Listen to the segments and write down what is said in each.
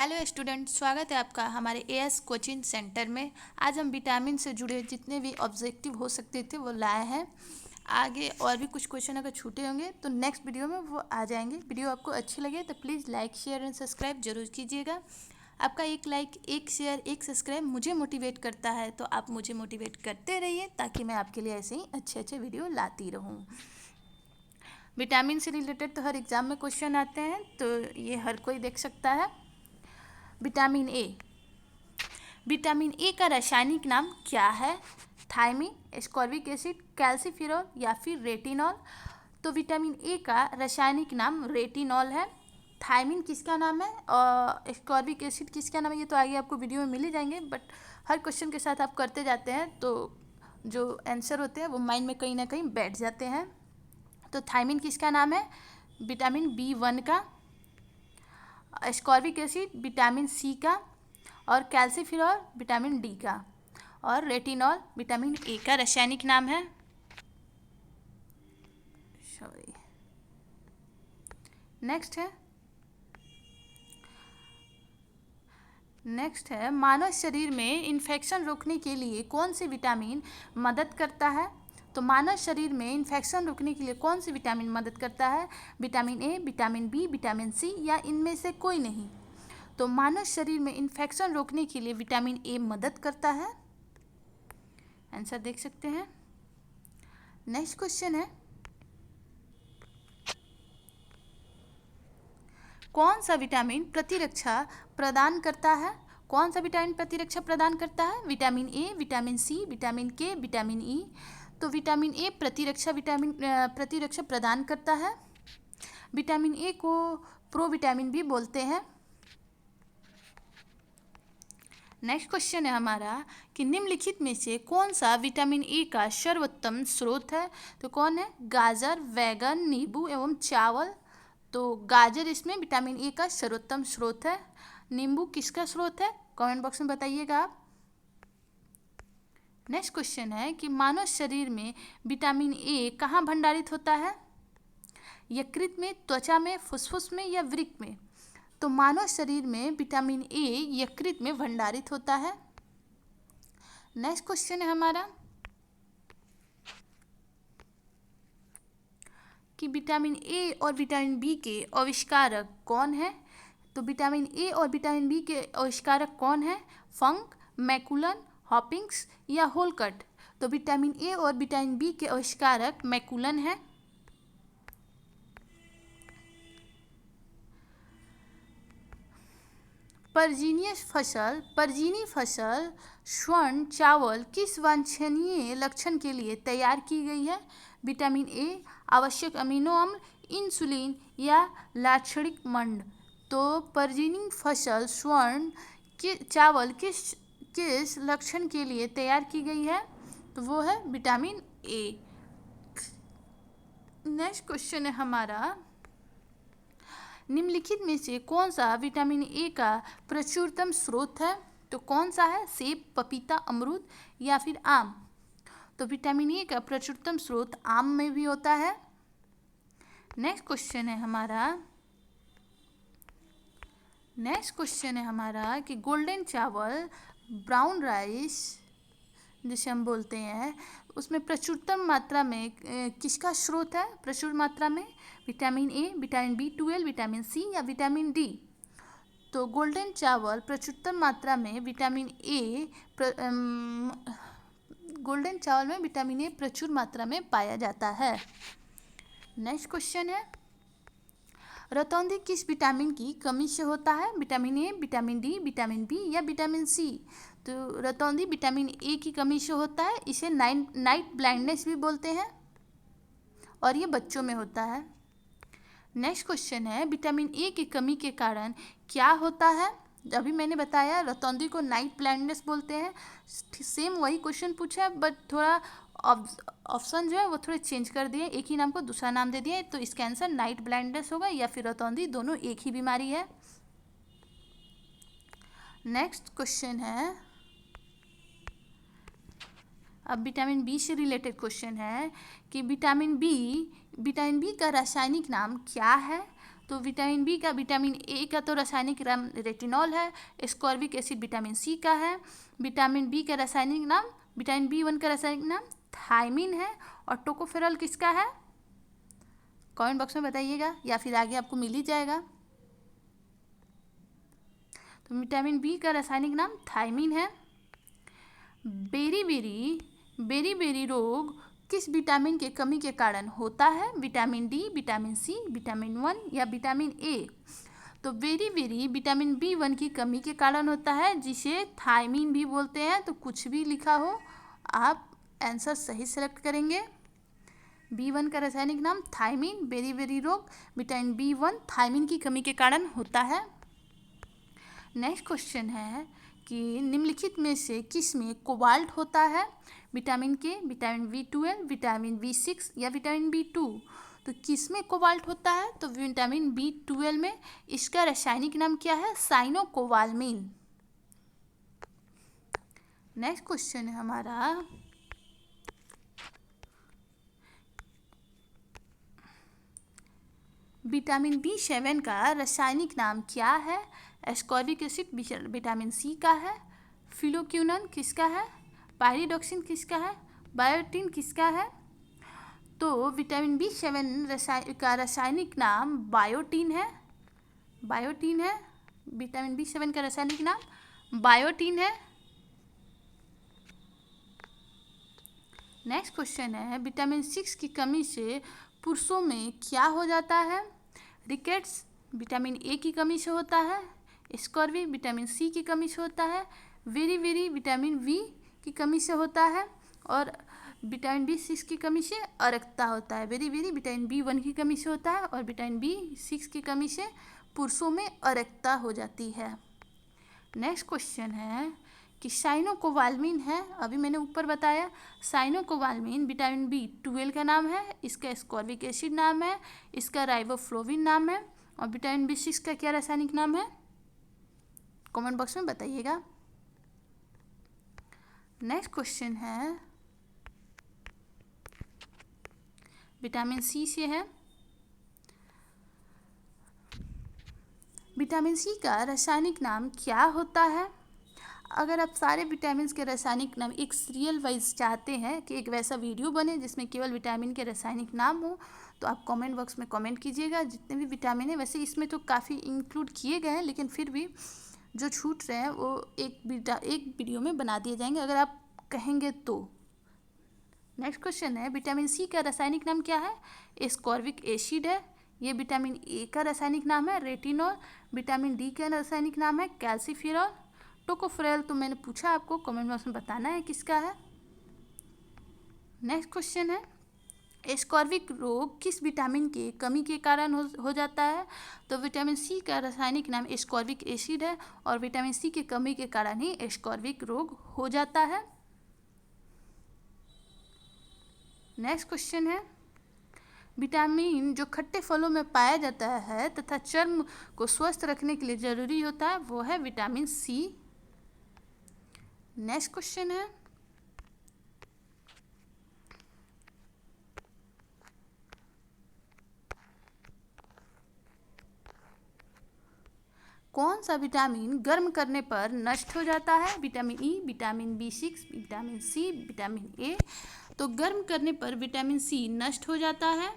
Hello student, स्वागत है आपका हमारे एएस कोचिंग सेंटर में। आज हम विटामिन से जुड़े जितने भी ऑब्जेक्टिव हो सकते थे वो लाए हैं। आगे और भी कुछ क्वेश्चन अगर छूटे होंगे तो नेक्स्ट वीडियो में वो आ जाएंगे। वीडियो आपको अच्छी लगे तो please like share and subscribe जरूर कीजिएगा। आपका एक लाइक, एक शेयर, एक सब्सक्राइब मुझे मोटिवेट करता है, तो आप मुझे मोटिवेट करते रहिए ताकि मैं आपके लिए ऐसे ही अच्छे अच्छे वीडियो लाती रहूँ। विटामिन से रिलेटेड तो हर एग्ज़ाम में क्वेश्चन आते हैं, तो ये हर कोई देख सकता है। Vitamin A. विटामिन ए का रासायनिक नाम क्या है? थायमिन, एस्कॉर्बिक एसिड, कैल्सीफेरॉल या फिर रेटिनॉल। तो विटामिन ए का रासायनिक नाम रेटिनॉल है। थायमिन किसका नाम है और एस्कॉर्बिक एसिड किसका नाम है, ये तो आगे आपको वीडियो में मिल ही जाएंगे, बट हर क्वेश्चन के साथ आप करते जाते हैं तो जो आंसर होते हैं वो माइंड में कहीं ना कहीं बैठ जाते हैं। तो थायमिन किसका नाम है? विटामिन B1 का। एस्कॉर्बिक एसिड विटामिन सी का, और कैल्सीफेरॉल विटामिन डी का, और रेटिनॉल विटामिन ए का रासायनिक नाम है। सॉरी, नेक्स्ट है मानव शरीर में इन्फेक्शन रोकने के लिए कौन सी विटामिन मदद करता है? तो मानव शरीर में इन्फेक्शन रोकने के लिए कौन सी विटामिन मदद करता है? Vitamin A, vitamin B, vitamin C या इनमें से कोई नहीं? तो मानव शरीर में इन्फेक्शन रोकने के लिए विटामिन ए मदद करता है। आंसर देख सकते हैं। नेक्स्ट क्वेश्चन है, कौन सा विटामिन प्रतिरक्षा प्रदान करता है? कौन सा विटामिन प्रतिरक्षा प्रदान करता है? Vitamin A, vitamin C, vitamin K, vitamin E. तो विटामिन ए प्रतिरक्षा प्रदान करता है। विटामिन ए को प्रोविटामिन भी बोलते हैं। नेक्स्ट क्वेश्चन है हमारा कि निम्नलिखित में से कौन सा विटामिन ए का सर्वोत्तम स्रोत है? तो कौन है? गाजर, बैगन, नींबू एवं चावल। तो गाजर इसमें विटामिन ए का सर्वोत्तम स्रोत है। नींबू किसका स्रोत है? कमेंट बॉक्स में बताइएगा आप। नेक्स्ट क्वेश्चन है कि मानव शरीर में विटामिन ए कहाँ भंडारित होता है? यकृत में, त्वचा में, फुफ्फुस में या वृक्क में? तो मानव शरीर में विटामिन ए यकृत में भंडारित होता है। नेक्स्ट क्वेश्चन है हमारा कि विटामिन ए और विटामिन बी के आविष्कारक कौन है? तो विटामिन ए और विटामिन बी के आविष्कारक कौन है? फंक, मैकुलन, हॉपिंग्स या होलकट? तो विटामिन ए और विटामिन बी के आविष्कारक मैकुलन है। परजीनी फसल स्वर्ण चावल किस वांछनीय लक्षण के लिए तैयार की गई है? विटामिन ए, आवश्यक अमीनो अम्ल, इंसुलिन या लाक्षणिक मंड? तो परजीनी फसल स्वर्ण चावल किस लक्षण के लिए तैयार की गई है? तो वो है विटामिन ए। नेक्स्ट क्वेश्चन है हमारा, निम्नलिखित में से कौन सा विटामिन ए का प्रचुरतम स्रोत है? तो कौन सा है? सेब, पपीता, अमरूद या फिर आम? तो विटामिन ए का प्रचुरतम स्रोत आम में भी होता है। नेक्स्ट क्वेश्चन है हमारा कि गोल्डन चावल, ब्राउन राइस जिसे हम बोलते हैं, उसमें प्रचुरतम मात्रा में किसका स्रोत है? प्रचुर मात्रा में vitamin A, vitamin B12, vitamin C या विटामिन डी? तो गोल्डन चावल प्रचुरतम मात्रा में गोल्डन चावल में विटामिन ए प्रचुर मात्रा में पाया जाता है। नेक्स्ट क्वेश्चन है, रतौंधी किस विटामिन की कमी से होता है? Vitamin A, vitamin D, vitamin B या विटामिन सी? तो रतौंधी विटामिन ए की कमी से होता है। इसे नाइट ब्लाइंडनेस भी बोलते हैं और ये बच्चों में होता है। नेक्स्ट क्वेश्चन है, विटामिन ए की कमी के कारण क्या होता है? अभी मैंने बताया रतौंधी को नाइट ब्लाइंडनेस बोलते हैं। सेम वही क्वेश्चन पूछा है, बट थोड़ा ऑप्शन जो है वो थोड़े चेंज कर दिए, एक ही नाम को दूसरा नाम दे दिए। तो इसका आंसर नाइट ब्लाइंडनेस होगा या फिर रतौंधी, दोनों एक ही बीमारी है। नेक्स्ट क्वेश्चन है, अब विटामिन बी से रिलेटेड क्वेश्चन है कि विटामिन बी का रासायनिक नाम क्या है? तो विटामिन बी का, विटामिन ए का तो रासायनिक नाम रेटिनॉल है, एस्कॉर्बिक एसिड विटामिन सी का है, विटामिन बी का रासायनिक नाम, विटामिन बी1 का रासायनिक नाम थायमिन है, और टोकोफेरॉल किसका है? कमेंट बॉक्स में बताइएगा या फिर आगे आपको मिल ही जाएगा। तो विटामिन बी का रासायनिक नाम थायमिन है। बेरी रोग किस विटामिन के कमी के कारण होता है? Vitamin D, vitamin C, vitamin 1 या विटामिन ए? तो बेरी विटामिन बी1 की कमी के कारण होता है, जिसे थायमिन भी बोलते हैं। तो कुछ भी लिखा हो आप आंसर सही सेलेक्ट करेंगे। बी1 का रासायनिक नाम थायमिन। बेरी रोग विटामिन बी1 थायमिन की कमी के कारण होता है। नेक्स्ट क्वेश्चन है कि निम्नलिखित में से किस में कोबाल्ट होता है? Vitamin K, vitamin B12, vitamin B6 या विटामिन बी2? तो किस में कोबाल्ट होता है? तो विटामिन बी12 में। इसका रासायनिक नाम क्या है? साइनोकोबाल्मिन। नेक्स्ट क्वेश्चन है हमारा, विटामिन बी7 का रासायनिक नाम क्या है? एस्कॉर्बिक एसिड विटामिन सी का है, फिलोक्विनोन किसका है, पायरिडॉक्सिन किसका है, बायोटिन किसका है? तो विटामिन बी7 का रासायनिक नाम बायोटिन है। विटामिन बी7 का रासायनिक नाम बायोटिन है। नेक्स्ट क्वेश्चन है, विटामिन 6 की कमी से पुरुषों में क्या हो जाता है? रिकेट्स विटामिन ए की कमी से होता है, स्कॉर्वी विटामिन सी की कमी से होता है, वेरी विटामिन वी की कमी से होता है, और विटामिन बी6 की कमी से अरक्ता होता है। वेरी विटामिन बी1 की कमी से होता है, और विटामिन बी6 की कमी से पुरुषों में अरक्ता हो जाती है। नेक्स्ट क्वेश्चन है कि साइनोकोबाल्मिन है, अभी मैंने ऊपर बताया। साइनोकोबाल्मिन विटामिन बी12 का नाम है, इसका एस्कॉर्बिक एसिड नाम है, इसका राइबोफ्लोविन नाम है, और विटामिन बी6 का क्या रासायनिक नाम है? कमेंट बॉक्स में बताइएगा। नेक्स्ट क्वेश्चन है विटामिन सी से है। विटामिन सी का रासायनिक नाम क्या होता है? अगर आप सारे विटामिन के रासायनिक नाम एक सीरियल वाइज चाहते हैं कि एक वैसा वीडियो बने जिसमें केवल विटामिन के रासायनिक नाम हो, तो आप कमेंट बॉक्स में कमेंट कीजिएगा। जितने भी विटामिन है, वैसे इसमें तो काफ़ी इंक्लूड किए गए हैं, लेकिन फिर भी जो छूट रहे हैं वो एक वीडियो में बना दिए जाएंगे अगर आप कहेंगे तो। नेक्स्ट क्वेश्चन है, विटामिन सी का रासायनिक नाम क्या है? एस्कॉर्बिक एसिड है। ये विटामिन ए का रासायनिक नाम है रेटिनॉल। विटामिन डी का रासायनिक नाम है कैल्सीफेरॉल। टोकोफेरॉल तो मैंने पूछा आपको, कमेंट बॉक्स में बताना है किसका है। नेक्स्ट क्वेश्चन है, एस्कॉर्बिक रोग किस विटामिन के कमी के कारण हो जाता है? तो विटामिन सी का रासायनिक नाम एस्कॉर्बिक एसिड है, और विटामिन सी की कमी के कारण ही एस्कॉर्बिक रोग हो जाता है। नेक्स्ट क्वेश्चन है, विटामिन जो खट्टे फलों में पाया जाता है तथा चर्म को स्वस्थ रखने के लिए जरूरी होता है, वो है विटामिन सी। नेक्स्ट क्वेश्चन है, कौन सा विटामिन गर्म करने पर नष्ट हो जाता है? विटामिन ई, विटामिन बी6, विटामिन सी, विटामिन ए? तो गर्म करने पर विटामिन सी नष्ट हो जाता है।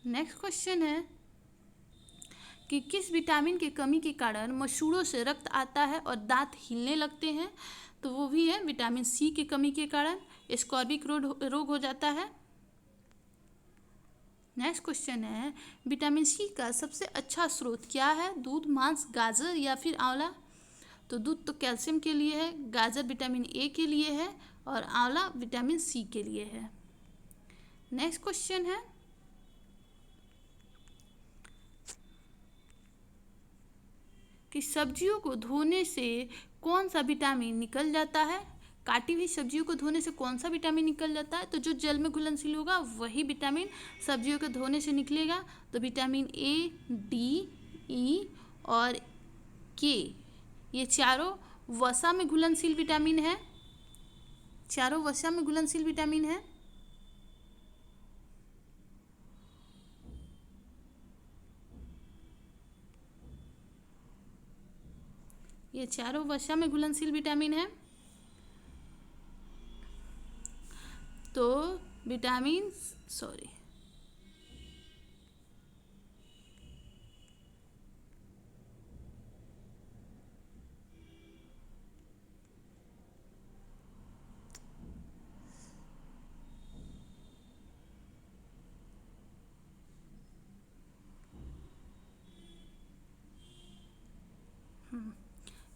नेक्स्ट क्वेश्चन है कि किस विटामिन की कमी के कारण मसूड़ों से रक्त आता है और दांत हिलने लगते हैं? तो वो भी है विटामिन सी की कमी के कारण एस्कॉर्बिक रोग हो जाता है। नेक्स्ट क्वेश्चन है, विटामिन सी का सबसे अच्छा स्रोत क्या है? दूध, मांस, गाजर या फिर आंवला? तो दूध तो कैल्शियम के लिए है, गाजर विटामिन ए के लिए है, और आंवला विटामिन सी के लिए है। नेक्स्ट क्वेश्चन है, कि सब्जियों को धोने से कौन सा विटामिन निकल जाता है? काटी हुई सब्जियों को धोने से कौन सा विटामिन निकल जाता है? तो जो जल में घुलनशील होगा वही विटामिन सब्जियों के धोने से निकलेगा। तो विटामिन ए, डी, ई और के, ये चारों वसा में घुलनशील विटामिन है। चारों वसा में घुलनशील विटामिन है। ये चारों वसा में घुलनशील विटामिन है। तो vitamin sorry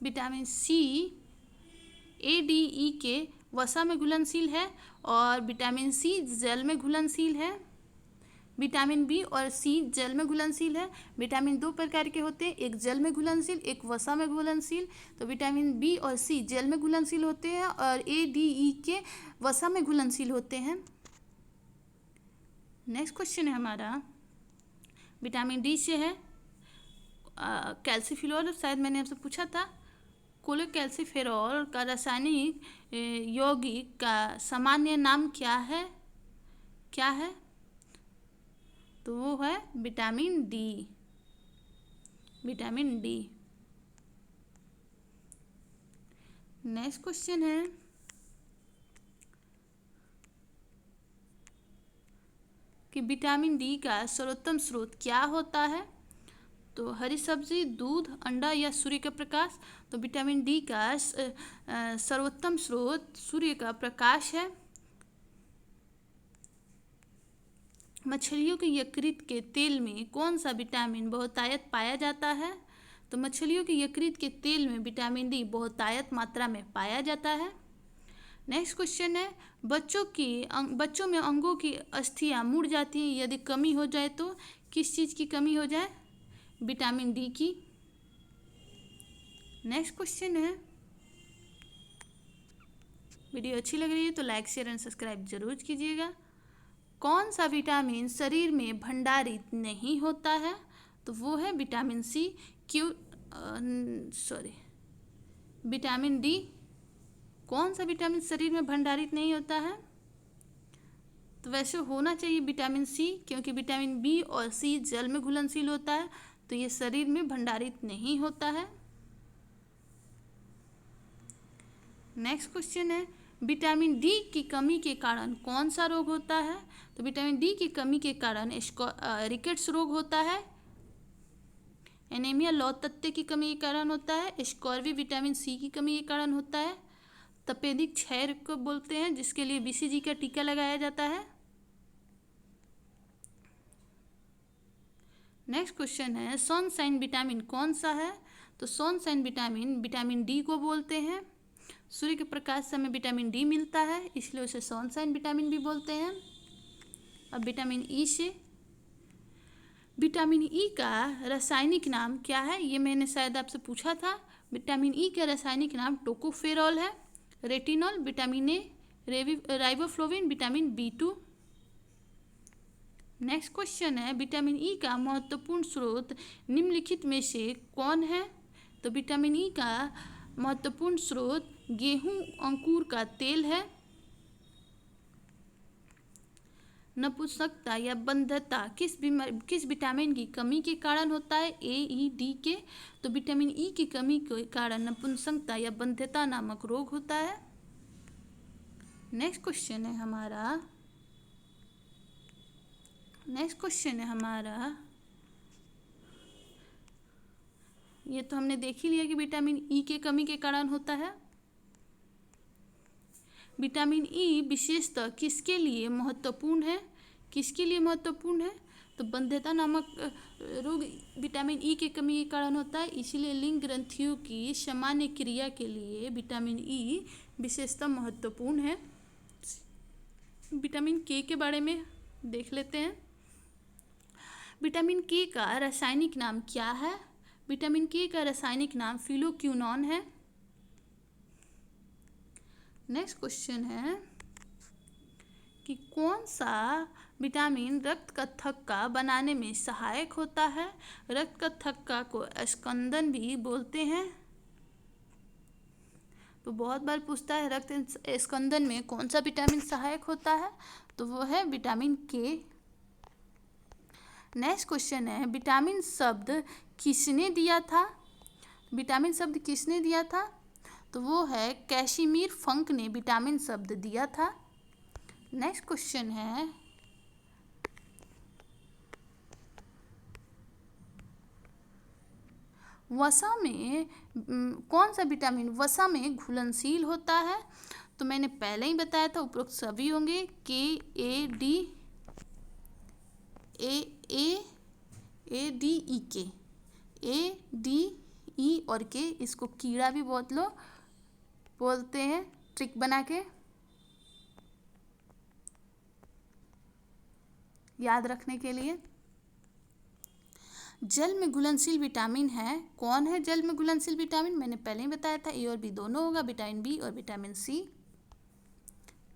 vitamin C A D E K वसा में घुलनशील है और विटामिन सी जल में घुलनशील है। विटामिन बी और सी जल में घुलनशील है। विटामिन दो प्रकार के होते हैं, एक जल में घुलनशील, एक वसा में घुलनशील। तो विटामिन बी और सी जल में घुलनशील होते हैं और ए डी ई के वसा में घुलनशील होते हैं। नेक्स्ट क्वेश्चन है हमारा विटामिन डी से है कैल्सीफिलॉल, शायद मैंने आपसे पूछा था। कोलेकैल्सिफेरॉल का रासायनिक यौगिक का सामान्य नाम क्या है? तो वो है विटामिन डी। नेक्स्ट क्वेश्चन है कि विटामिन डी का सर्वोत्तम स्रोत क्या होता है? तो हरी सब्जी, दूध, अंडा या सूर्य का प्रकाश। तो विटामिन डी का सर्वोत्तम स्रोत सूर्य का प्रकाश है। मछलियों के यकृत के तेल में कौन सा विटामिन बहुतायत पाया जाता है? तो मछलियों के यकृत के तेल में विटामिन डी बहुतायत मात्रा में पाया जाता है। नेक्स्ट क्वेश्चन है बच्चों में अंगों की अस्थियां मुड़ जाती हैं, यदि कमी हो जाए तो किस चीज़ की कमी हो जाए? विटामिन डी की। नेक्स्ट क्वेश्चन है, वीडियो अच्छी लग रही है तो लाइक शेयर एंड सब्सक्राइब जरूर कीजिएगा। कौन सा विटामिन शरीर में भंडारित नहीं होता है? तो वो है विटामिन सी। Vitamin D. कौन सा विटामिन शरीर में भंडारित नहीं होता है? तो वैसे होना चाहिए विटामिन सी, क्योंकि विटामिन बी और सी जल में घुलनशील होता है, तो ये शरीर में भंडारित नहीं होता है। नेक्स्ट क्वेश्चन है विटामिन डी की कमी के कारण कौन सा रोग होता है? तो विटामिन डी की कमी के कारण रिकेट्स रोग होता है। एनीमिया लौह तत्व की कमी के कारण होता है। स्कॉर्वी विटामिन सी की कमी के कारण होता है। तपेदिक क्षय को बोलते हैं, जिसके लिए बीसीजी का टीका लगाया जाता है। नेक्स्ट क्वेश्चन है सनशाइन विटामिन कौन सा है? तो सनशाइन विटामिन डी को बोलते हैं। सूर्य के प्रकाश से हमें विटामिन डी मिलता है, इसलिए उसे सनशाइन विटामिन भी बोलते हैं। अब विटामिन ई से, विटामिन ई का रासायनिक नाम क्या है? ये मैंने शायद आपसे पूछा था। विटामिन ई का रासायनिक नाम टोकोफेरॉल है। Retinol, vitamin A, riboflavin, vitamin B2। Next question है विटामिन ई का महत्वपूर्ण स्रोत निम्नलिखित में से कौन है? तो विटामिन ई का महत्वपूर्ण स्रोत गेहूं अंकुर का तेल है। नपुंसकता या बंध्यता किस विटामिन की कमी के कारण होता है? AED के। तो विटामिन ई की कमी के कारण नपुंसकता या बंध्यता नामक रोग होता है। नेक्स्ट क्वेश्चन है हमारा ये तो हमने देख ही लिया कि विटामिन ई के कमी के कारण होता है। विटामिन ई विशेषतः किसके लिए महत्वपूर्ण है? तो बंध्यता नामक रोग विटामिन ई की कमी के कारण होता है, इसीलिए लिंग ग्रंथियों की सामान्य क्रिया के लिए विटामिन ई विशेषतः महत्वपूर्ण है। विटामिन के बारे में देख लेते हैं। विटामिन के का रासायनिक नाम क्या है? विटामिन के का रासायनिक नाम फिलोक्विनोन है। नेक्स्ट क्वेश्चन है कि कौन सा विटामिन रक्त का थक्का बनाने में सहायक होता है? रक्त का थक्का को स्कंदन भी बोलते हैं। तो बहुत बार पूछता है रक्त स्कंदन में कौन सा विटामिन सहायक होता है? तो वो है विटामिन के। नेक्स्ट क्वेश्चन है विटामिन शब्द किसने दिया था? विटामिन शब्द किसने दिया था? तो वो है कैशिमीर फंक ने विटामिन शब्द दिया था। नेक्स्ट क्वेश्चन है, वसा में कौन सा विटामिन वसा में घुलनशील होता है? तो मैंने पहले ही बताया था, उपरोक्त सभी होंगे के ए डी ई के, ए डी ई और के, इसको कीड़ा भी बहुत लोग बोलते हैं ट्रिक बना के, याद रखने के लिए। जल में घुलनशील विटामिन है, कौन है जल में घुलनशील विटामिन? मैंने पहले ही बताया था, ए और बी दोनों होगा, विटामिन बी और विटामिन सी।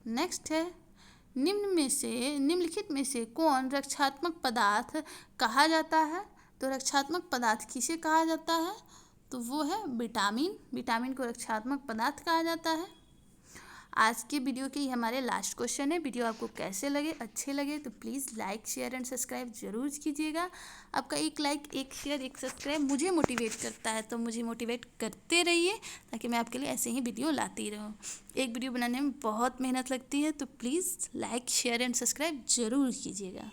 नेक्स्ट है, निम्नलिखित में से कौन रक्षात्मक पदार्थ कहा जाता है? तो रक्षात्मक पदार्थ किसे कहा जाता है? तो वो है विटामिन को रक्षात्मक पदार्थ कहा जाता है। आज के वीडियो के हमारे लास्ट क्वेश्चन है, वीडियो आपको कैसे लगे? अच्छे लगे तो please like share and subscribe जरूर कीजिएगा। आपका एक लाइक, एक शेयर, एक सब्सक्राइब मुझे मोटिवेट करता है, तो मुझे मोटिवेट करते रहिए ताकि मैं आपके लिए ऐसे ही वीडियो लाती रहूँ। एक वीडियो बनाने में बहुत मेहनत लगती है, तो please like share and subscribe जरूर कीजिएगा।